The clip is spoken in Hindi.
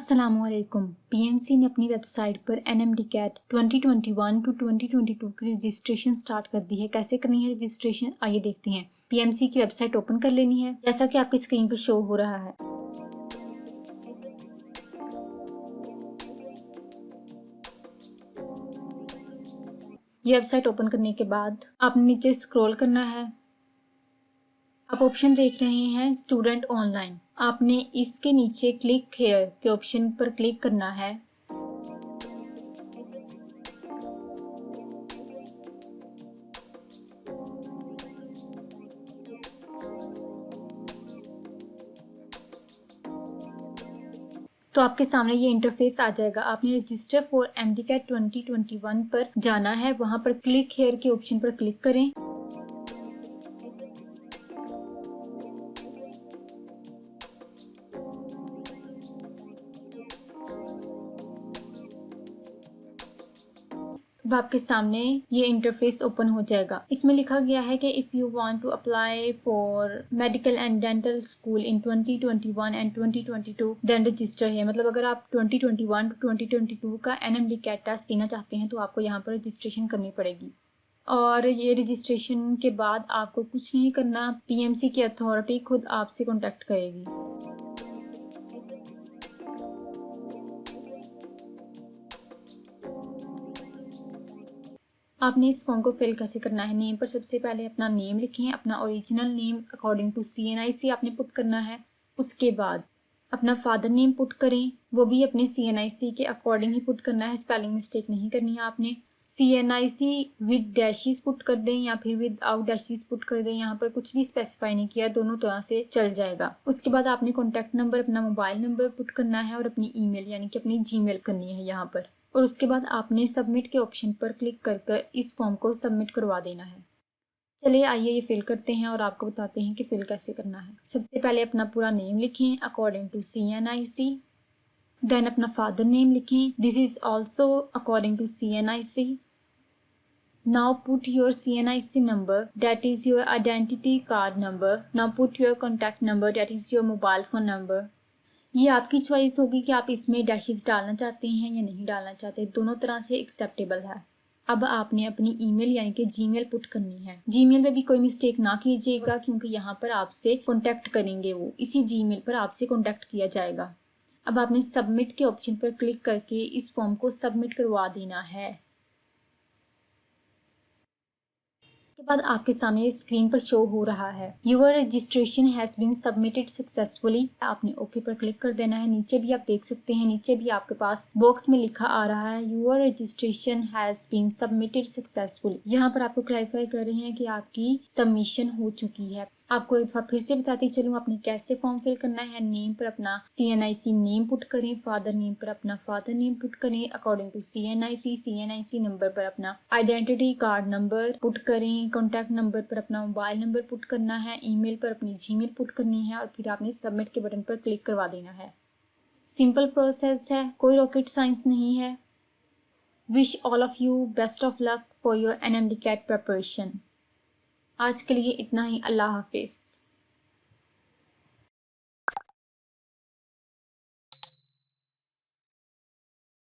अस्सलामुअलैकुम। पीएमसी ने अपनी वेबसाइट पर एनएमडीकैट 2021 टू 2022 की रजिस्ट्रेशन स्टार्ट कर दी है। कैसे करनी है रजिस्ट्रेशन, आइए देखते हैं। पीएमसी की वेबसाइट ओपन कर लेनी है, जैसा कि आपकी स्क्रीन पर शो हो रहा है। ये वेबसाइट ओपन करने के बाद आपने नीचे स्क्रॉल करना है। आप ऑप्शन देख रहे हैं स्टूडेंट ऑनलाइन। आपने इसके नीचे क्लिक हेयर के ऑप्शन पर क्लिक करना है। तो आपके सामने ये इंटरफेस आ जाएगा। आपने रजिस्टर फॉर एमडीकैट 2021 पर जाना है। वहां पर क्लिक हेयर के ऑप्शन पर क्लिक करें। अब आपके सामने ये इंटरफेस ओपन हो जाएगा। इसमें लिखा गया है कि if you want to apply for medical and dental school in 2021 and 2022 then register है। मतलब अगर आप 2021 टू 2022 का एनएमडीकैट टेस्ट देना चाहते हैं तो आपको यहाँ पर रजिस्ट्रेशन करनी पड़ेगी। और ये रजिस्ट्रेशन के बाद आपको कुछ नहीं करना, पीएमसी की अथॉरिटी खुद आपसे कॉन्टेक्ट करेगी। आपने इस फॉर्म को फिल कैसे करना है। नेम पर सबसे पहले अपना नेम लिखें। अपना original name according to CNIC आपने पुट करना है। उसके बाद अपना फादर नेम पुट करें, वो भी अपने CNIC के अकॉर्डिंग ही पुट करना है। स्पेलिंग मिस्टेक नहीं करनी है आपने। CNIC विद डैशेस पुट कर दें या फिर विद आउट डैशेस पुट कर दें। यहाँ पर कुछ भी स्पेसिफाई नहीं किया, दोनों तरह से चल जाएगा। उसके बाद आपने कॉन्टैक्ट नंबर, अपना मोबाइल नंबर पुट करना है और अपनी ईमेल यानी कि अपनी जीमेल करनी है यहाँ पर। और उसके बाद आपने सबमिट के ऑप्शन पर क्लिक कर इस फॉर्म को सबमिट करवा देना है। चलिए आइए ये फिल करते हैं और आपको बताते हैं कि फिल कैसे करना है। सबसे पहले अपना पूरा नेम लिखें अकॉर्डिंग टू CNIC। देन अपना फादर नेम लिखें, this is also according to CNIC। Now put your CNIC number, that is your identity card number. Now put your contact number, that is your mobile phone number. ये आपकी चॉइस होगी कि आप इसमें डैशेस डालना चाहते हैं या नहीं डालना चाहते, दोनों तरह से एक्सेप्टेबल है। अब आपने अपनी ईमेल यानी कि जीमेल पुट करनी है। जीमेल में भी कोई मिस्टेक ना कीजिएगा क्योंकि यहाँ पर आपसे कॉन्टैक्ट करेंगे, वो इसी जीमेल पर आपसे कॉन्टैक्ट किया जाएगा। अब आपने सबमिट के ऑप्शन पर क्लिक करके इस फॉर्म को सबमिट करवा देना है। के बाद आपके सामने स्क्रीन पर शो हो रहा है your registration has been submitted successfully. आपने ओके पर क्लिक कर देना है। नीचे भी आप देख सकते हैं, नीचे भी आपके पास बॉक्स में लिखा आ रहा है your registration has been submitted successfully. यहाँ पर आपको क्लैरिफाई कर रहे हैं कि आपकी सबमिशन हो चुकी है। आपको एक बार फिर से बताती चलूँ आपने कैसे फॉर्म फिल करना है। नेम पर अपना CNIC नेम पुट करें, फादर नेम पर अपना फादर नेम पुट करें अकॉर्डिंग टू CNIC नंबर पर अपना आइडेंटिटी कार्ड नंबर पुट करें, कॉन्टैक्ट नंबर पर अपना मोबाइल नंबर पुट करना है, ईमेल पर अपनी जीमेल पुट करनी है और फिर आपने सबमिट के बटन पर क्लिक करवा देना है। सिंपल प्रोसेस है, कोई रॉकेट साइंस नहीं है। Wish all of you best of luck for your NMDCAT preparation. आज के लिए इतना ही। अल्लाह हाफिज।